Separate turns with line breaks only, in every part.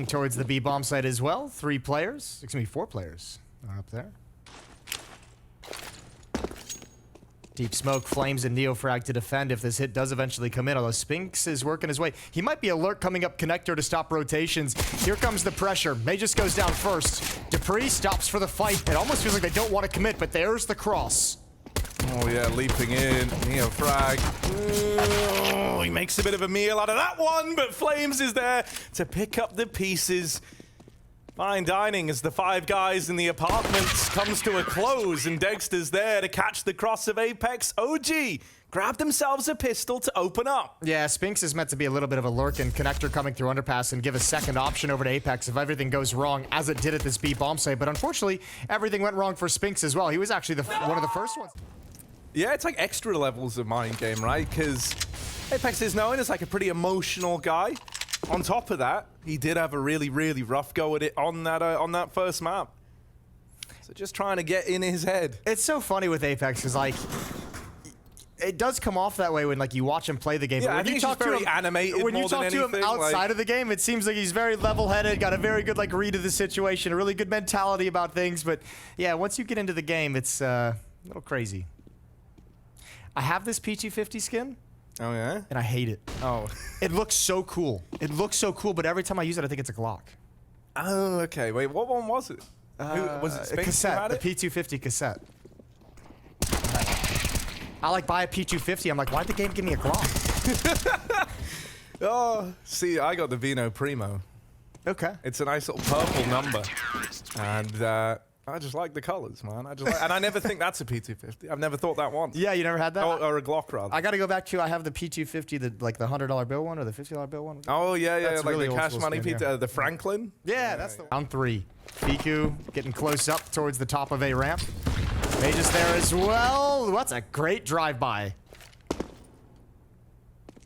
heading towards the B bomb site as well. 4 players are up there. Deep smoke, flames, and neofrag to defend if this hit does eventually come in, although Spinks is working his way. He might be alert coming up connector to stop rotations. Here comes the pressure. Mejores goes down first. Dupree stops for the fight. It almost feels like they don't want to commit, but there's the cross.
Oh yeah, leaping in, neofrag. Oh, he makes a bit of a meal out of that one, but Flames is there to pick up the pieces. Fine dining as the 5 guys in the apartments comes to a close, and Dexter's there to catch the cross of Apex. OG grab themselves a pistol to open up.
Yeah, Spinks is meant to be a little bit of a lurk and connector coming through underpass and give a second option over to Apex if everything goes wrong, as it did at this B bomb site. But unfortunately, everything went wrong for Spinks as well. He was actually one of the first ones.
Yeah, it's like extra levels of mind game, right? Because Apex is known as like a pretty emotional guy. On top of that, he did have a really, really rough go at it on that first map. So just trying to get in his head.
It's so funny with Apex because like it does come off that way when like you watch him play the game.
Yeah,
but when
I think
you talk
he's very
to him,
animated.
when you
more than
talk to him
anything,
outside
like,
of the game, it seems like he's very level-headed, got a very good like read of the situation, a really good mentality about things. But yeah, once you get into the game, it's a little crazy. I have this P250 skin.
Oh yeah?
And I hate it.
Oh.
It looks so cool. It looks so cool, but every time I use it, I think it's a Glock.
Oh, okay. Wait, what one was it? Was it Spinks
a cassette, the
it?
P250 cassette. I like buy a P250. I'm like, why'd the game give me a Glock?
Oh, see, I got the Vino Primo.
Okay.
It's a nice little purple number. And I just like the colors, man. And I never think that's a P250. I've never thought that once.
Yeah, you never had that?
Or a Glock, rather.
I got to go back to, I have the P250, like the $100 bill one or the $50 bill one.
Oh, yeah, yeah,
That's
like
really
the
old
cash
school
money
skin,
P2, the Franklin.
Yeah, that's the one. Round 3. Fiku getting close up towards the top of a ramp. Mejores there as well. That's a great drive-by.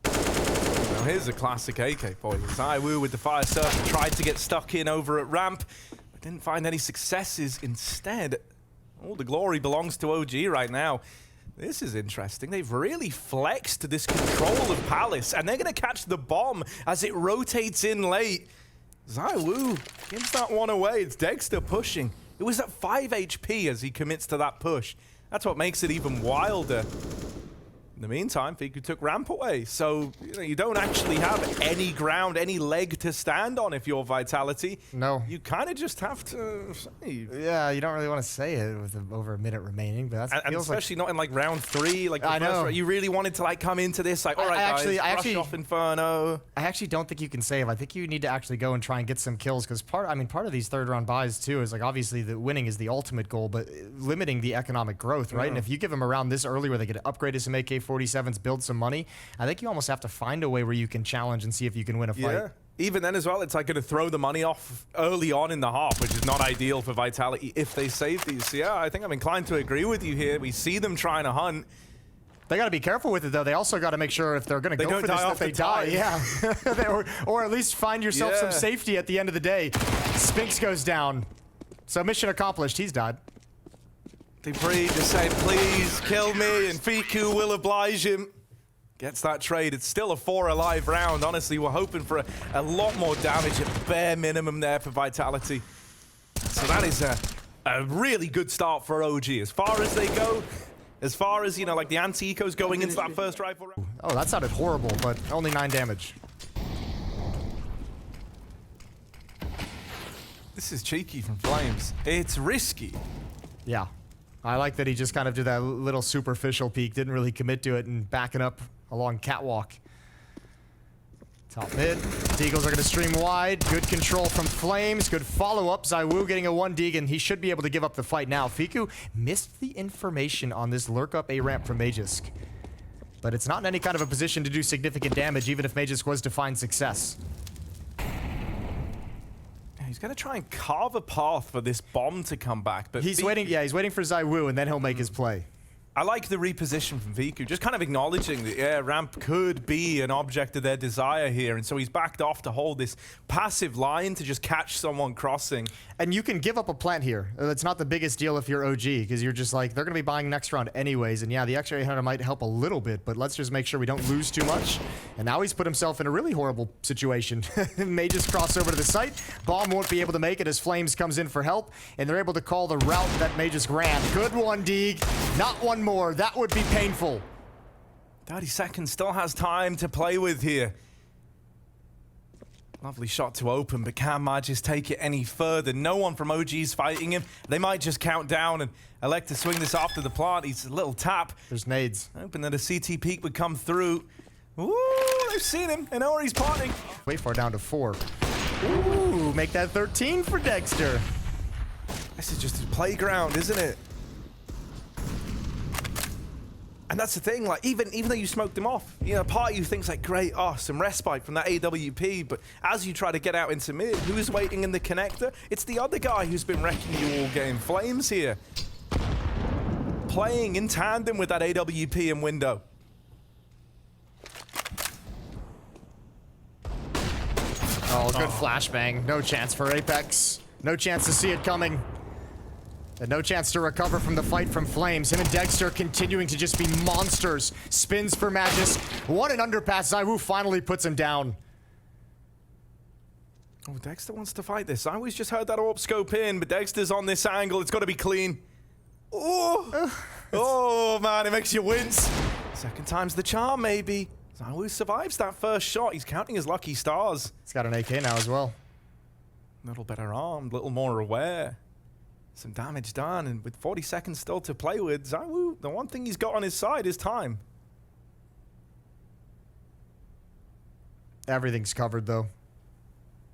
Now here's a classic AK for you. ZywOo with the fire surf tried to get stuck in over at ramp. Didn't find any successes. Instead, all the glory belongs to OG right now. This is interesting. They've really flexed this control of Palace, and they're going to catch the bomb as it rotates in late. ZywOo gives that one away. It's Dexter pushing. It was at 5 HP as he commits to that push. That's what makes it even wilder. In the meantime, Fiku took ramp away, so you don't actually have any ground, any leg to stand on if you're Vitality.
No.
You kind of just have to save.
Yeah, you don't really want to say it with over a minute remaining, but that's
And especially not in like round 3, like the
I
first
know.
round. You really wanted to like come into this like, all right, guys, brush off Inferno.
I actually don't think you can save. I think you need to actually go and try and get some kills because part of these third round buys too is like obviously the winning is the ultimate goal, but limiting the economic growth, right?
Yeah.
And if you give them around this early where they get to upgrade to some AK-47s, build some money, I think you almost have to find a way where you can challenge and see if you can win a fight.
Yeah. Even then as well, it's like going to throw the money off early on in the half, which is not ideal for Vitality if they save these. So yeah, I think I'm inclined to agree with you here. We see them trying to hunt.
They got to be careful with it, though. They also got to make sure if they're going to go for this, that they die. Yeah. or at least find yourself some safety at the end of the day. Spinks goes down. So mission accomplished. He's died.
Dupree just said, please kill me, and Fiku will oblige him. Gets that trade. It's still a 4 alive round. Honestly, we're hoping for a lot more damage at bare minimum there for Vitality. So that is a really good start for OG. As far as they go, as far as, you know, like the anti-ecos going into that first rifle round.
Oh, that sounded horrible, but only 9 damage.
This is cheeky from Flames. It's risky.
Yeah. I like that he just kind of did that little superficial peek, didn't really commit to it, and backing up along catwalk. Top mid. Deagles are going to stream wide. Good control from Flames. Good follow-up. ZywOo getting a 1 Deag, and he should be able to give up the fight now. Fiku missed the information on this lurk up A ramp from Mejores. But it's not in any kind of a position to do significant damage, even if Mejores was to find success.
He's going to try and carve a path for this bomb to come back, but
He's waiting. Yeah, he's waiting for ZywOo, and then he'll make his play.
I like the reposition from Viku, just kind of acknowledging that, yeah, ramp could be an object of their desire here. And so he's backed off to hold this passive line to just catch someone crossing.
And you can give up a plant here. It's not the biggest deal if you're OG, because you're just like, they're going to be buying next round anyways. And yeah, the extra 800 might help a little bit, but let's just make sure we don't lose too much. And now he's put himself in a really horrible situation. May just cross over to the site. Bomb won't be able to make it as Flames comes in for help. And they're able to call the route that May just ran. Good one, Deeg. Not one more. That would be painful.
30 seconds, still has time to play with here. Lovely shot to open, but can Magis take it any further? No one from OG's fighting him. They might just count down and elect to swing this after the plant. He's a little tap.
There's nades.
Hoping that a CT peek would come through. Ooh, they've seen him. They know where he's parting.
Way far down to 4. Ooh, make that 13 for Dexter.
This is just a playground, isn't it? And that's the thing, like, even though you smoked them off, you know, part of you thinks like, great, oh, some respite from that AWP, but as you try to get out into mid, who's waiting in the connector? It's the other guy who's been wrecking you all game. Flames here. Playing in tandem with that AWP in window.
Oh, good flashbang. No chance for Apex. No chance to see it coming. And no chance to recover from the fight from Flames. Him and Dexter continuing to just be monsters. Spins for Magis. What an underpass. Zywoo finally puts him down.
Oh, Dexter wants to fight this. I always just heard that AWP scope in, but Dexter's on this angle. It's got to be clean. Oh, oh man, it makes you wince. Second time's the charm, maybe. Zywoo survives that first shot. He's counting his lucky stars.
He's got an AK now as well.
A little better armed, a little more aware. Some damage done, and with 40 seconds still to play with, Zywoo, the one thing he's got on his side is time.
Everything's covered, though.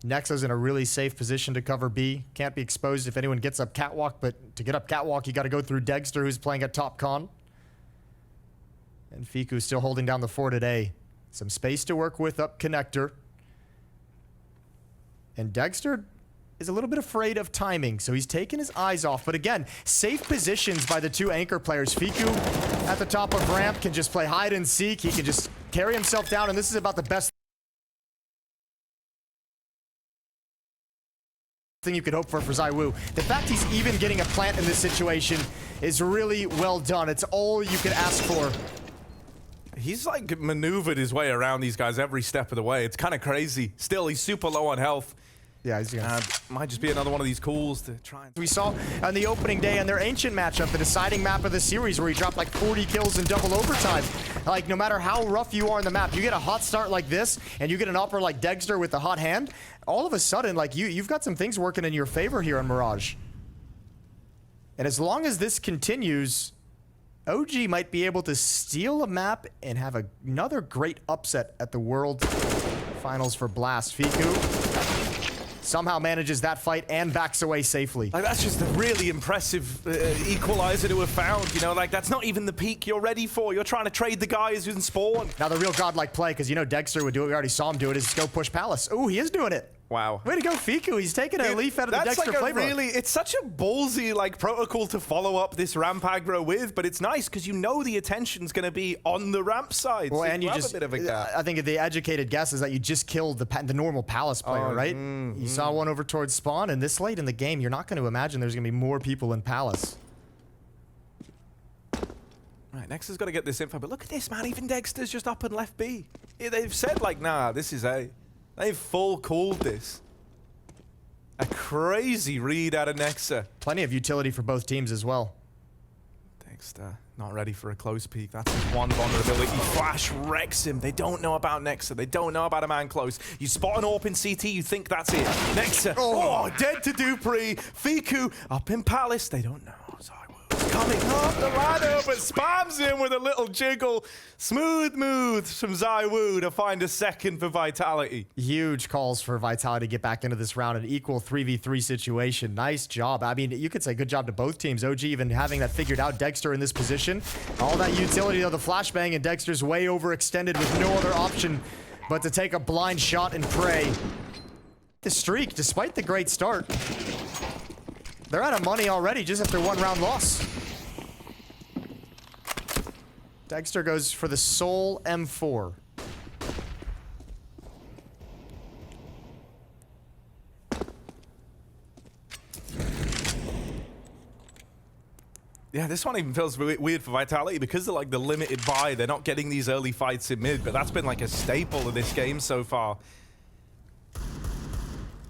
Nexa's in a really safe position to cover B. Can't be exposed if anyone gets up catwalk, but to get up catwalk, you got to go through Dexter, who's playing at top con. And Fiku's still holding down the fort today. Some space to work with up connector. And Dexter is a little bit afraid of timing, so he's taken his eyes off. But again, safe positions by the two anchor players. Fiku at the top of ramp can just play hide and seek. He can just carry himself down, and this is about the best thing you could hope for Zywoo. The fact he's even getting a plant in this situation is really well done. It's all you could ask for.
He's like maneuvered his way around these guys every step of the way. It's kind of crazy. Still, he's super low on health.
Yeah, he's gonna...
might just be another one of these calls to try and...
We saw on the opening day on their Ancient matchup, the deciding map of the series, where he dropped like 40 kills in double overtime. Like, no matter how rough you are in the map, you get a hot start like this, and you get an upper like Dexter with the hot hand, all of a sudden, like, you've got some things working in your favor here on Mirage. And as long as this continues, OG might be able to steal a map and have another great upset at the World Finals for Blast. Fiku somehow manages that fight and backs away safely.
Like, that's just a really impressive equalizer to have found, you know? Like, that's not even the peak you're ready for. You're trying to trade the guys who's in spawn.
Now, the real godlike play, because you know Dexter would do it, we already saw him do it, is go push Palace. Ooh, he is doing it.
Wow.
Way to go, Fiku. He's taking a leaf out of the Dexter playbook.
Really, it's such a ballsy, like, protocol to follow up this ramp aggro with, but it's nice because you know the attention's going to be on the ramp side.
Well,
so
and you just,
a bit of a gap.
I think the educated guess is that you just killed the normal Palace player, right? You saw one over towards spawn, and this late in the game, you're not going to imagine there's going to be more people in Palace.
Right, Nexa's got to get this info, but look at this, man. Even Dexter's just up and left B. Yeah, they've said, like, nah, this is A. They've full called this. A crazy read out of Nexa.
Plenty of utility for both teams as well.
Dexter, not ready for a close peek. That's one vulnerability. Flash wrecks him. They don't know about Nexa. They don't know about a man close. You spot an AWP in CT, you think that's it. Nexa, oh, dead to Dupree. Fiku up in Palace. They don't know. Coming up the ladder, but spams him with a little jiggle. Smooth moves from Zywoo to find a second for Vitality.
Huge calls for Vitality to get back into this round. An equal 3v3 situation. Nice job. I mean, you could say good job to both teams. OG even having that figured out. Dexter in this position. All that utility of the flashbang, and Dexter's way overextended with no other option but to take a blind shot and pray. The streak, despite the great start, they're out of money already just after one round loss. Dexter goes for the sole M4.
Yeah, this one even feels weird for Vitality because they're like the limited buy. They're not getting these early fights in mid, but that's been like a staple of this game so far.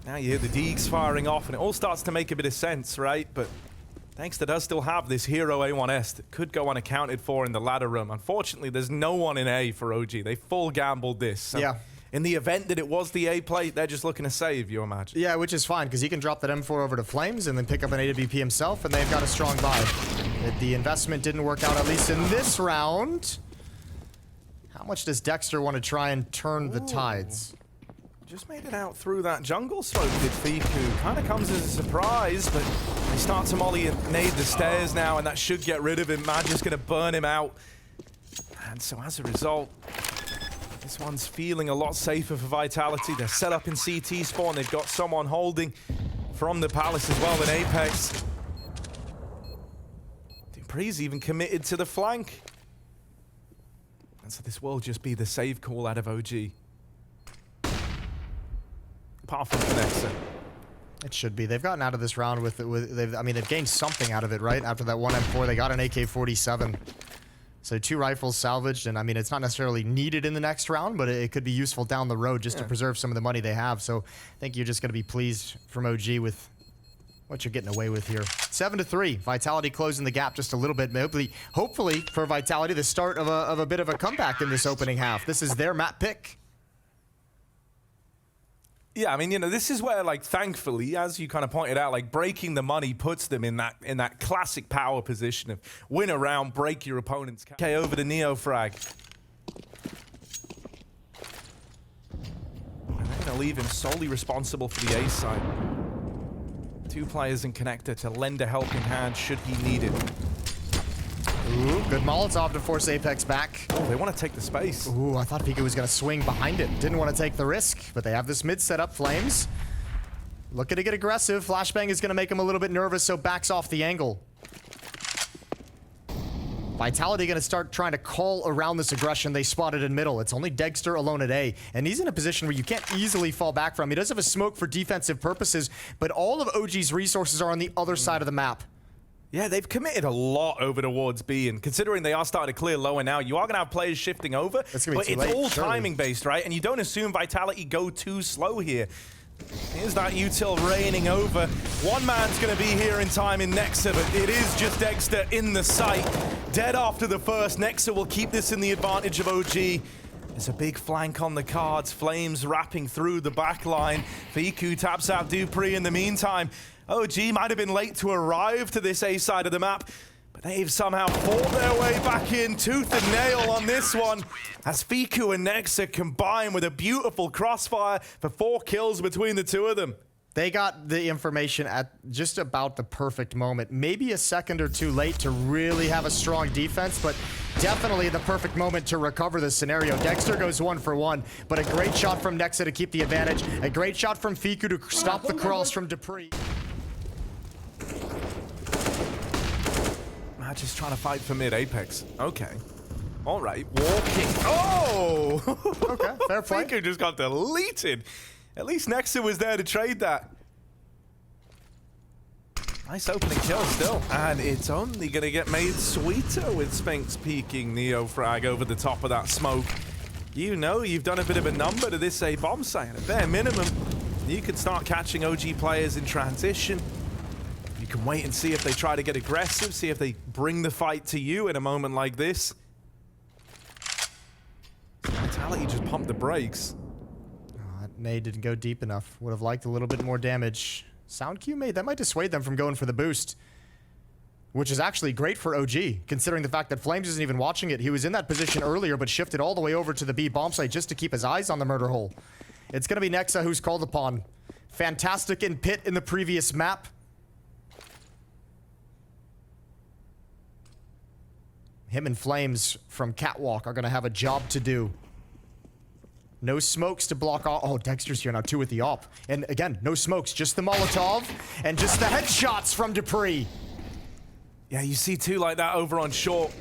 Now you hear the Deegs firing off, and it all starts to make a bit of sense, right? But Dexter does still have this hero A1S that could go unaccounted for in the ladder room. Unfortunately, there's no one in A for OG. They full gambled this. So
yeah.
In the event that it was the A play, they're just looking to save, you imagine.
Yeah, which is fine, because he can drop that M4 over to Flames and then pick up an AWP himself, and they've got a strong buy. The investment didn't work out, at least in this round. How much does Dexter want to try and turn the tides?
Just made it out through that jungle smoke, did Fiku. Kind of comes as a surprise, but they start to molly and nade the stairs now, and that should get rid of him. Magic's going to burn him out. And so as a result, this one's feeling a lot safer for Vitality. They're set up in CT spawn. They've got someone holding from the Palace as well in Apex. Dupree's even committed to the flank. And so this will just be the save call out of OG. Apart from Fnatic.
It should be. They've gotten out of this round with I mean, they've gained something out of it, right? After that one M4, they got an AK-47. So 2 rifles salvaged, and I mean, it's not necessarily needed in the next round, but it could be useful down the road just to preserve some of the money they have. So I think you're just going to be pleased from OG with what you're getting away with here. 7-3. Vitality closing the gap just a little bit. Hopefully for Vitality, the start of a bit of a comeback in this opening half. This is their map pick.
Yeah, I mean, you know, this is where, like, thankfully, as you kind of pointed out, like, breaking the money puts them in that classic power position of win a round, break your opponent's. Okay, over to Neo Frag. And they're going to leave him solely responsible for the A side. 2 players in connector to lend a helping hand should he need it.
Ooh, good Molotov to force Apex back.
Oh, they want to take the space.
Ooh, I thought Pika was going to swing behind it. Didn't want to take the risk, but they have this mid setup. Flames looking to get aggressive. Flashbang is going to make him a little bit nervous, so backs off the angle. Vitality going to start trying to call around this aggression they spotted in middle. It's only Dexter alone at A, and he's in a position where you can't easily fall back from. He does have a smoke for defensive purposes, but all of OG's resources are on the other side of the map.
Yeah, they've committed a lot over towards B, and considering they are starting to clear lower now, you are going to have players shifting over, but it's all timing-based, right? And you don't assume Vitality go too slow here. Here's that util raining over. One man's going to be here in time in Nexa, but it is just Dexter in the sight. Dead after the first. Nexa will keep this in the advantage of OG. There's a big flank on the cards. Flames wrapping through the back line. Fiku taps out Dupree in the meantime. OG might have been late to arrive to this A side of the map, but they've somehow fought their way back in tooth and nail on this one as Fiku and Nexa combine with a beautiful crossfire for 4 kills between the two of them.
They got the information at just about the perfect moment. Maybe a second or two late to really have a strong defense, but definitely the perfect moment to recover this scenario. Dexter goes 1 for 1, but a great shot from Nexa to keep the advantage. A great shot from Fiku to stop the crawls from Dupree.
Just trying to fight for mid Apex. Okay. All right. Walking. Oh!
Okay, fair play.
Fiku just got deleted. At least Nexa was there to trade that. Nice opening kill still. And it's only going to get made sweeter with Sphinx peeking Neo Frag over the top of that smoke. You know you've done a bit of a number to this A bomb site. At bare minimum, you could start catching OG players in transition. You can wait and see if they try to get aggressive, see if they bring the fight to you in a moment like this. Vitality just pumped the brakes.
That nade didn't go deep enough. Would have liked a little bit more damage. Sound cue made. That might dissuade them from going for the boost. Which is actually great for OG, considering the fact that Flames isn't even watching it. He was in that position earlier, but shifted all the way over to the B bomb site just to keep his eyes on the murder hole. It's going to be Nexa who's called upon. Fantastic in pit in the previous map. Him and Flames from Catwalk are going to have a job to do. No smokes to block off. Oh, Dexter's here now, too, with the op. And again, no smokes, just the Molotov and just the headshots from Dupree.
Yeah, you see two like that over on short.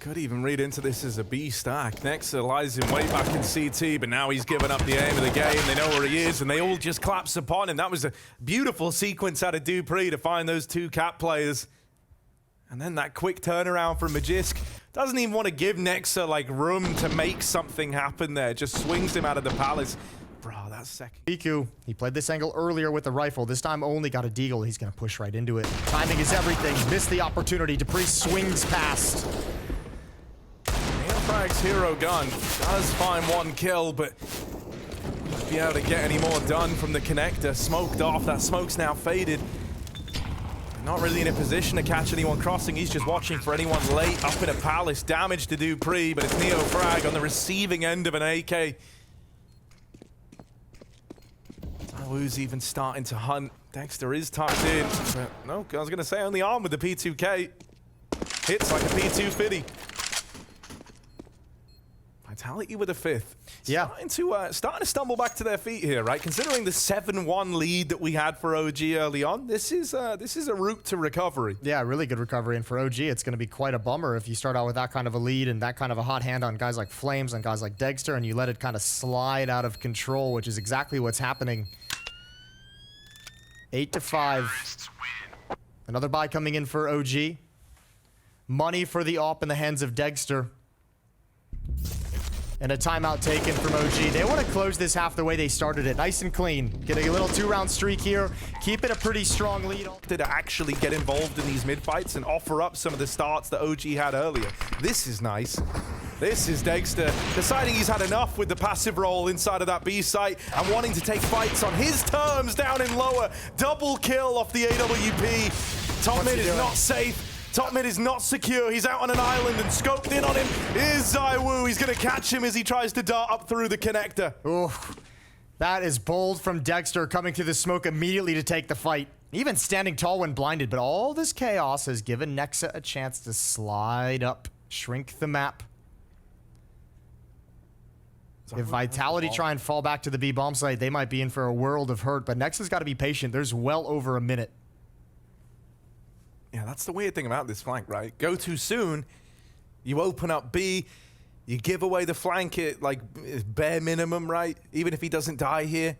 Could even read into this as a B stack. Nexa lies in wait back in CT, but now he's given up the aim of the game. They know where he is, and they all just collapse upon him. That was a beautiful sequence out of Dupree to find those two Cat players. And then that quick turnaround from Magisk. Doesn't even want to give Nexa like room to make something happen there. Just swings him out of the palace. Bro, that's second.
Fiku, he played this angle earlier with the rifle. This time only got a deagle. He's going to push right into it. Timing is everything. Missed the opportunity. Dupree swings past.
Frag's hero gun does find one kill, but won't be able to get any more done from the connector. Smoked off. That smoke's now faded. Not really in a position to catch anyone crossing. He's just watching for anyone late up in a palace. Damage to Dupree, but it's Neo Frag on the receiving end of an AK. Woo's even starting to hunt. Dexter is tucked in. But no, I was going to say only armed with the P2K. Hits like a P250. Vitality with a fifth.
Yeah.
Starting to stumble back to their feet here, right? Considering the 7-1 lead that we had for OG early on, this is a route to recovery.
Yeah, really good recovery. And for OG, it's going to be quite a bummer if you start out with that kind of a lead and that kind of a hot hand on guys like Flames and guys like Dexter, and you let it kind of slide out of control, which is exactly what's happening. 8-5. Another buy coming in for OG. Money for the AWP in the hands of Dexter. And a timeout taken from OG. They want to close this half the way they started it. Nice and clean. Get a little 2-round streak here. Keep it a pretty strong lead.
To actually get involved in these mid-fights and offer up some of the starts that OG had earlier. This is nice. This is Dexter deciding he's had enough with the passive role inside of that B site and wanting to take fights on his terms down in lower. Double kill off the AWP. Top mid is not safe. Top mid is not secure. He's out on an island, and scoped in on him is ZywOo. He's going to catch him as he tries to dart up through the connector.
Oof. That is bold from Dexter, coming through the smoke immediately to take the fight. Even standing tall when blinded, but all this chaos has given Nexa a chance to slide up, shrink the map. If Vitality try and fall back to the B bomb site, they might be in for a world of hurt, but Nexa's got to be patient. There's well over a minute.
Yeah, that's the weird thing about this flank, right? Go too soon, you open up B, you give away the flank at like bare minimum, right? Even if he doesn't die here.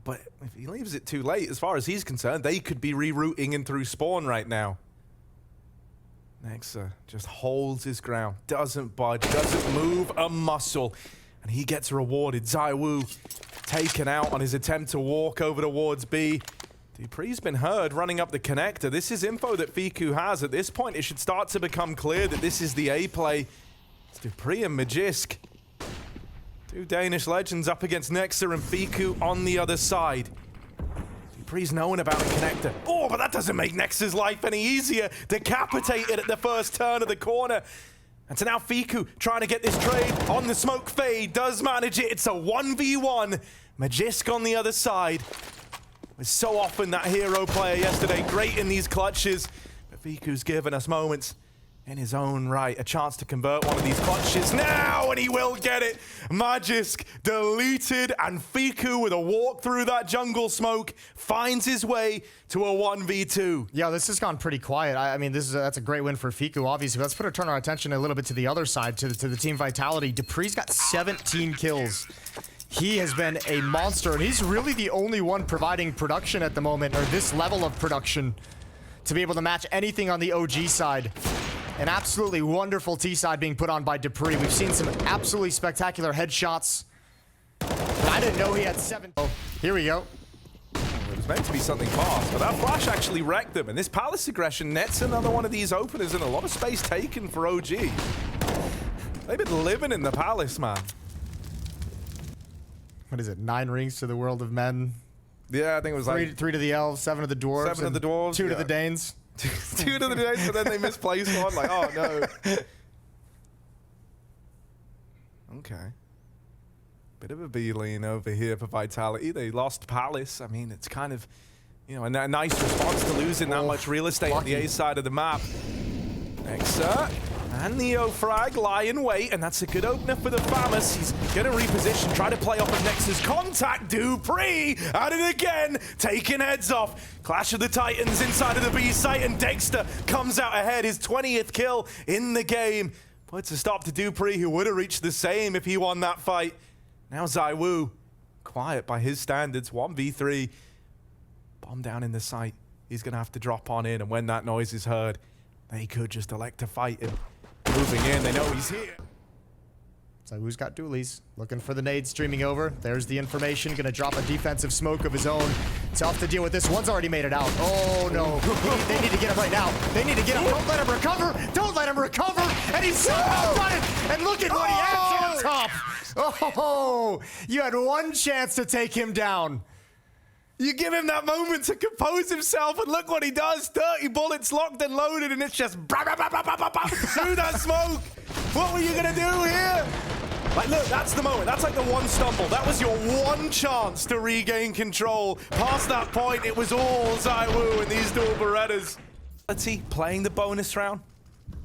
But if he leaves it too late, as far as he's concerned, they could be rerouting in through spawn right now. Nexa just holds his ground, doesn't budge, doesn't move a muscle, and he gets rewarded. ZywOo taken out on his attempt to walk over towards B. Dupree's been heard running up the connector. This is info that Fiku has. At this point, it should start to become clear that this is the A play. It's Dupree and Magisk. Two Danish legends up against Nexa and Fiku on the other side. Dupree's knowing about the connector. Oh, but that doesn't make Nexa's life any easier. Decapitated at the first turn of the corner. And so now Fiku trying to get this trade on the smoke fade. Does manage it. It's a 1v1. Magisk on the other side. So often that hero player yesterday, great in these clutches, but Fiku's given us moments in his own right, a chance to convert one of these clutches now, and he will get it. Magisk deleted, and Fiku with a walk through that jungle smoke finds his way to a 1v2.
Yeah, this has gone pretty quiet. I mean, that's a great win for Fiku, obviously. Let's turn our attention a little bit to the other side, to the team Vitality. Dupree's got 17 kills. He has been a monster, and he's really the only one providing production at the moment, or this level of production, to be able to match anything on the OG side. An absolutely wonderful T side being put on by Dupree. We've seen some absolutely spectacular headshots. But I didn't know he had 7. Oh, here we go.
It was meant to be something fast, but that flash actually wrecked them. And this Palace aggression nets another one of these openers, and a lot of space taken for OG. They've been living in the Palace, man.
What is it? 9 rings to the world of men.
Yeah, I think it was like
3 to the elves, 7 to the dwarves,
7 to the dwarves,
2 to the Danes.
2 to the Danes, but then they misplaced one. Like, oh no. Okay. Bit of a B-lean over here for Vitality. They lost Palace. I mean, it's kind of, you know, a nice response to losing that much real estate on the A side of the map. Nexa And Neo frag, lie in wait, and that's a good opener for the Famous. He's gonna reposition, try to play off of Nexus contact. Dupree at it again, taking heads off. Clash of the Titans inside of the B site, and Dexter comes out ahead, his 20th kill in the game. Puts a stop to Dupree, who would have reached the same if he won that fight. Now ZywOo, quiet by his standards, 1v3. Bomb down in the site. He's gonna have to drop on in, and when that noise is heard, they could just elect to fight him. Moving in, they know he's here.
ZywOo's got dualies. Looking for the nade streaming over. There's the information. Gonna drop a defensive smoke of his own. Tough to deal with this. One's already made it out. Oh no. They need to get him right now. They need to get him. Don't let him recover. Don't let him recover. And he's somehow got it. And look at what he has on top. Oh, you had one chance to take him down.
You give him that moment to compose himself, and look what he does. 30 bullets locked and loaded, and it's just through that smoke. What were you gonna do here? Like, look, that's the moment. That's like the one stumble. That was your one chance to regain control. Past that point, it was all ZywOo and these dual Berettas. Playing the bonus round.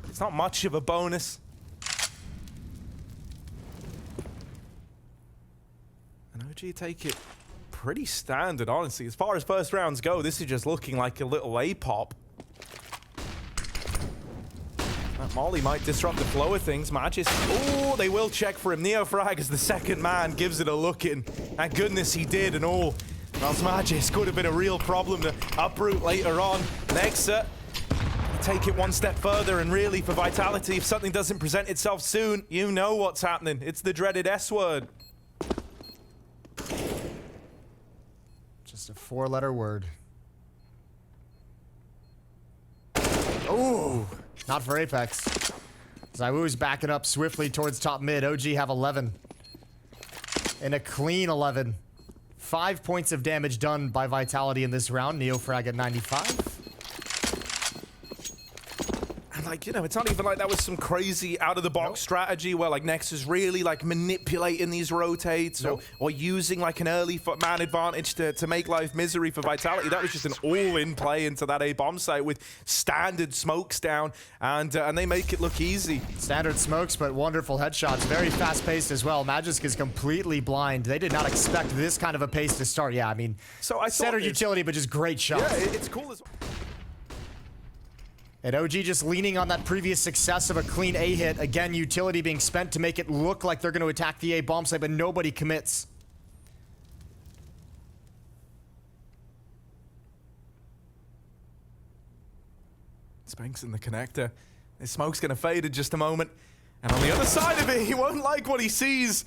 It's not much of a bonus. And OG take it pretty standard, honestly. As far as first rounds go, this is just looking like a little A-pop. That Molly might disrupt the flow of things. Magis, oh, they will check for him. Neofrag as the second man gives it a look in. Thank goodness he did, and all. Else Magis could have been a real problem to uproot later on. Nexa, take it one step further, and really for Vitality, if something doesn't present itself soon, you know what's happening. It's the dreaded S-word.
Just a four-letter word. Ooh, not for Apex. ZywOo's backing up swiftly towards top mid. OG have 11. And a clean 11. 5 points of damage done by Vitality in this round. Neofrag at 95.
Like, you know, it's not even like that was some crazy out-of-the-box strategy where, like, Nexus really, like, manipulating these rotates or using, like, an early man advantage to make life misery for Vitality. That was just an all-in play into that A-bomb site with standard smokes down, and they make it look easy. Standard smokes, but wonderful headshots. Very fast-paced as well. Magisk is completely blind. They did not expect this kind of a pace to start. Yeah, I mean, so I center utility, but just great shots. Yeah, it's cool as well. And OG just leaning on that previous success of a clean A hit. Again, utility being spent to make it look like they're going to attack the A bomb site, but nobody commits. Spanks in the connector. His smoke's going to fade in just a moment. And on the other side of it, he won't like what he sees.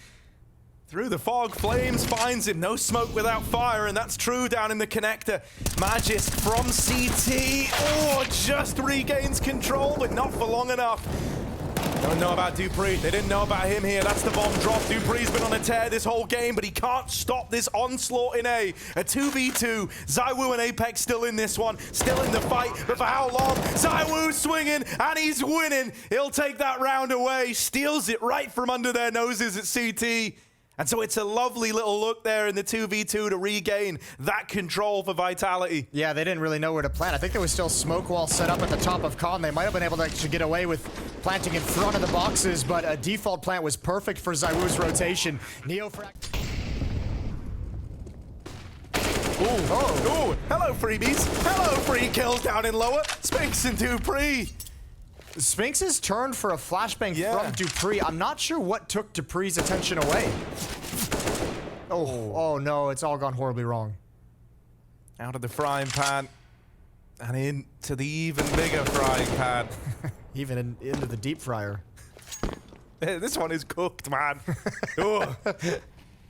Through the fog, Flames finds him. No smoke without fire, and that's true down in the connector. Magisk from CT. Oh, just regains control, but not for long enough. Don't know about Dupree. They didn't know about him here. That's the bomb drop. Dupree's been on a tear this whole game, but he can't stop this onslaught in A. A 2v2. ZywOo and Apex still in this one. Still in the fight, but for how long? ZywOo swinging, and he's winning. He'll take that round away. Steals it right from under their noses at CT. And so it's a lovely little look there in the 2v2 to regain that control for Vitality. Yeah, they didn't really know where to plant. I think there was still smoke wall set up at the top of Con. They might have been able to actually get away with planting in front of the boxes, but a default plant was perfect for ZywOo's rotation. Neofrag. Ooh, hello freebies. Hello free kills down in lower. Spinks and Dupree. Spinks has turned for a flashbang from Dupree. I'm not sure what took Dupree's attention away. Oh no, it's all gone horribly wrong. Out of the frying pan and into the even bigger frying pan. Even into the deep fryer. This one is cooked, man.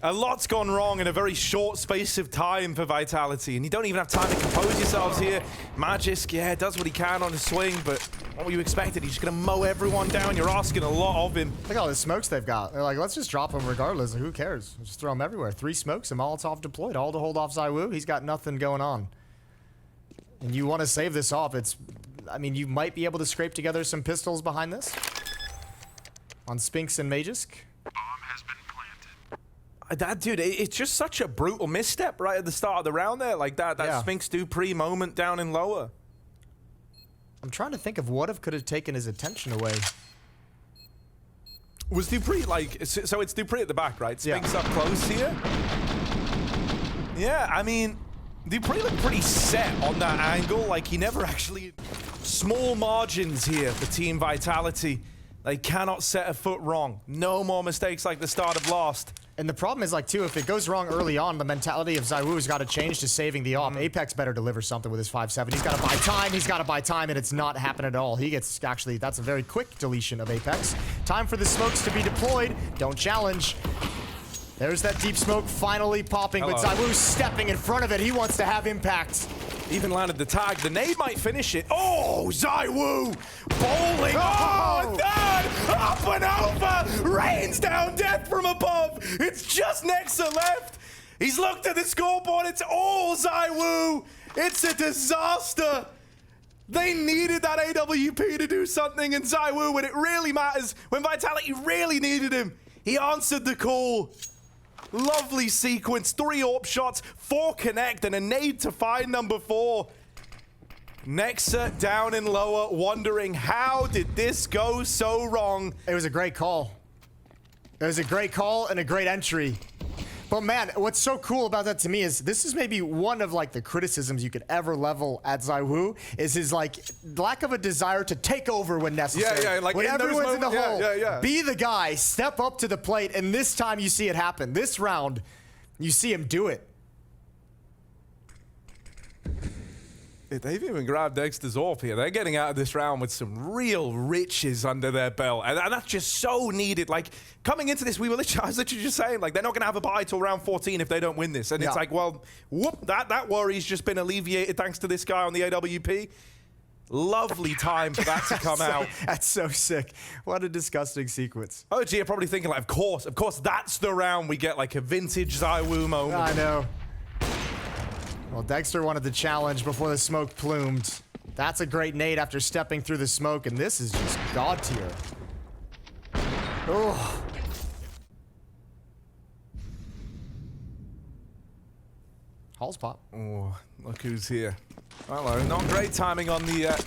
A lot's gone wrong in a very short space of time for Vitality, and you don't even have time to compose yourselves here. Magisk, yeah, does what he can on his swing, but what were you expecting? He's just gonna mow everyone down. You're asking a lot of him. Look at all the smokes they've got. They're like, let's just drop them regardless. Who cares? We'll just throw them everywhere. 3 smokes, a Molotov deployed, all to hold off ZywOo. He's got nothing going on. And you want to save this off. I mean, you might be able to scrape together some pistols behind this. On Spinks and Magisk. That dude, it's just such a brutal misstep right at the start of the round there, like that Spinks Dupree moment down in lower. I'm trying to think of what could have taken his attention away. Was Dupree like, so it's Dupree at the back, right? Spinks up close here. Yeah, I mean, Dupree looked pretty set on that angle. Like, he never actually... Small margins here for Team Vitality. They cannot set a foot wrong. No more mistakes like the start of Lost.
And the problem is, like, too, if it goes wrong early on, the mentality of ZywOo's got to change to saving the op. Apex better deliver something with his 5-7. He's got to buy time, and it's not happening at all. He gets, actually, that's a very quick deletion of Apex. Time for the smokes to be deployed. Don't challenge. There's that deep smoke finally popping, but ZywOo stepping in front of it. He wants to have impact.
Even landed the tag. The nade might finish it. Oh, ZywOo! Bowling! Oh, third! Up and over! Rains down death from above! It's just Nexa left! He's looked at the scoreboard. It's all ZywOo! It's a disaster! They needed that AWP to do something, and ZywOo, when it really matters, when Vitality really needed him, he answered the call. Lovely sequence, 3 AWP shots, 4 connect, and a nade to find number 4. Nexa down in lower, wondering how did this go so wrong?
It was a great call. It was a great call and a great entry. But man, what's so cool about that to me is this is maybe one of like the criticisms you could ever level at ZywOo is his like lack of a desire to take over when necessary.
Yeah, like
when everyone's in the hole, be the guy, step up to the plate, and this time you see it happen. This round, you see him do it.
They've even grabbed Dexter's AWP here. They're getting out of this round with some real riches under their belt. And that's just so needed. Like, coming into this, I was literally just saying, like, they're not going to have a bye till round 14 if they don't win this. And it's like, well, whoop, that worry's just been alleviated thanks to this guy on the AWP. Lovely time for that to come out.
That's so sick. What a disgusting sequence.
OG are probably thinking, like, of course, that's the round we get, like, a vintage ZywOo moment.
I know. Well, Dexter wanted the challenge before the smoke plumed. That's a great nade after stepping through the smoke, and this is just god tier. Oh. Hall's pop.
Oh, look who's here. Hello. Not great timing on the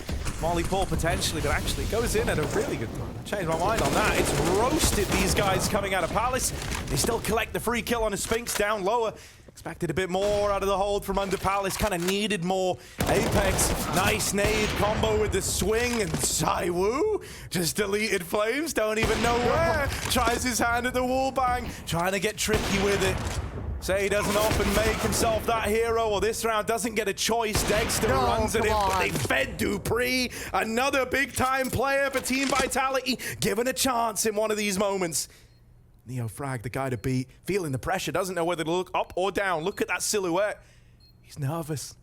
Molly Paul potentially, but actually goes in at a really good time. I changed my mind on that. It's roasted these guys coming out of Palace. They still collect the free kill on his Spinks down lower. Expected a bit more out of the hold from under Palace. Kind of needed more. Apex, nice nade combo with the swing, and ZywOo just deleted Flames. Don't even know where. Tries his hand at the wall bang. Trying to get tricky with it. Say he doesn't often make himself that hero, or this round doesn't get a choice. Dexter runs at him, but they fed Dupree. Another big-time player for Team Vitality, given a chance in one of these moments. NeoFrag, the guy to beat, feeling the pressure, doesn't know whether to look up or down. Look at that silhouette. He's nervous.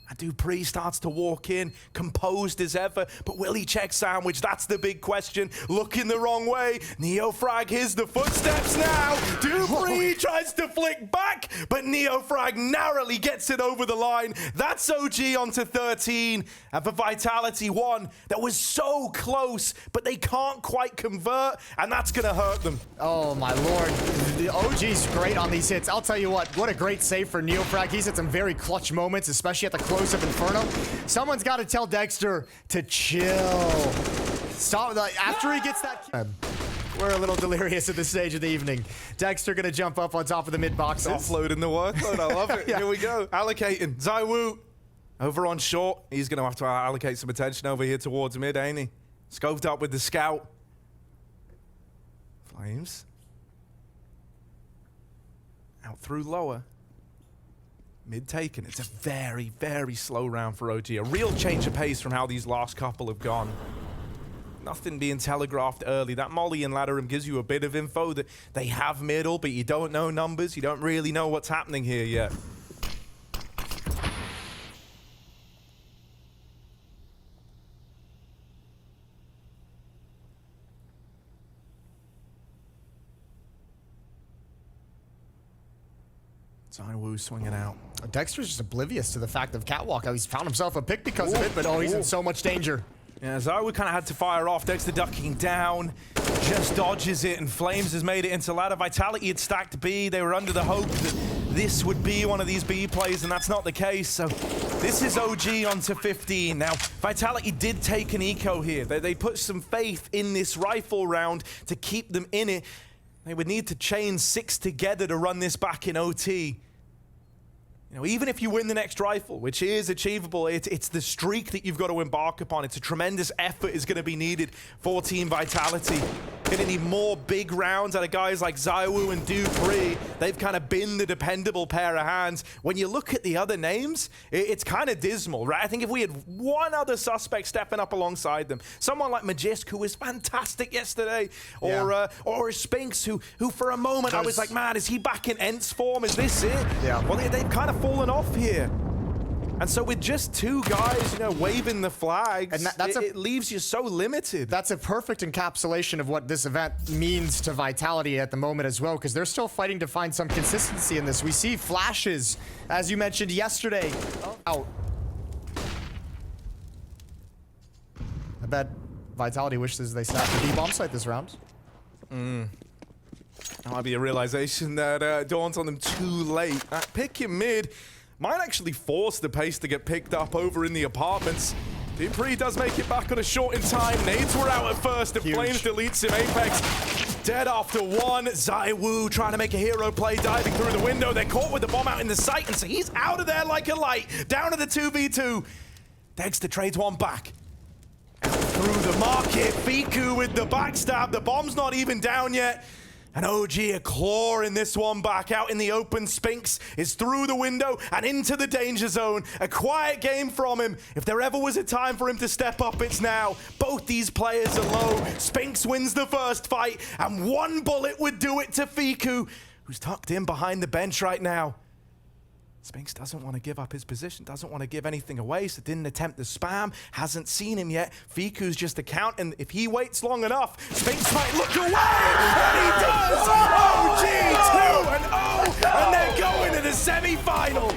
And Dupree starts to walk in, composed as ever, but will he check sandwich? That's the big question. Looking the wrong way. NeoFrag hears the footsteps now. Dupree tries to flick back, but NeoFrag narrowly gets it over the line. That's OG onto 13. And for Vitality, one that was so close, but they can't quite convert, and that's going to hurt them.
Oh, my lord. The OG's great on these hits. I'll tell you what a great save for NeoFrag. He's had some very clutch moments, especially at the close-up Inferno. Someone's got to tell Dexter to chill. Stop. After he gets that... We're a little delirious at this stage of the evening. Dexter going to jump up on top of the mid-boxes.
Offloading the workload. I love it. Here we go. Allocating. ZywOo over on short. He's going to have to allocate some attention over here towards mid, ain't he? Scoped up with the scout. Flames. Out through lower. Mid taken. It's a very, very slow round for OG. A real change of pace from how these last couple have gone. Nothing being telegraphed early. That Molly and ladder room gives you a bit of info that they have middle, but you don't know numbers. You don't really know what's happening here yet. ZywOo swinging out.
Dexter's just oblivious to the fact of Catwalk. He's found himself a pick because of it, but he's in so much danger.
Yeah, ZywOo kind of had to fire off. Dexter ducking down, just dodges it, and Flames has made it into ladder. Vitality had stacked B. They were under the hope that this would be one of these B plays, and that's not the case. So this is OG onto 15. Now, Vitality did take an eco here. They put some faith in this rifle round to keep them in it. They would need to chain 6 together to run this back in OT. You know, even if you win the next rifle, which is achievable, it's the streak that you've got to embark upon. It's a tremendous effort is going to be needed for Team Vitality. Going to need more big rounds out of guys like ZywOo and Dupree. They've kind of been the dependable pair of hands. When you look at the other names, it's kind of dismal, right? I think if we had one other suspect stepping up alongside them, someone like Magisk, who was fantastic yesterday, or Spinks, who for a moment I was like, man, is he back in Ence form? Is this it?
Yeah.
Well, they've kind of fallen off here. And so with just 2 guys, you know, waving the flags, and it leaves you so limited.
That's a perfect encapsulation of what this event means to Vitality at the moment as well, because they're still fighting to find some consistency in this. We see flashes, as you mentioned yesterday, out. I bet Vitality wishes they snapped the B bomb site this round.
That might be a realization that dawns on them too late. That pick in mid might actually force the pace to get picked up over in the apartments. Dupree does make it back on a short in time. Nades were out at first. The Flames deletes him. Apex dead after 1. ZywOo trying to make a hero play, diving through the window. They're caught with the bomb out in the sight, and so he's out of there like a light. Down to the 2v2. Dexter trades one back. Out through the market. Fiku with the backstab. The bomb's not even down yet. And OG a claw in this one back out in the open. Spinks is through the window and into the danger zone. A quiet game from him. If there ever was a time for him to step up, it's now. Both these players are low. Spinks wins the first fight, and 1 bullet would do it to Fiku, who's tucked in behind the bench right now. Spinks doesn't want to give up his position, doesn't want to give anything away, so didn't attempt the spam, hasn't seen him yet. Fiku's just a count, and if he waits long enough, Spinks might look away, and he does! OG 2-0, and they're going to the semi-final!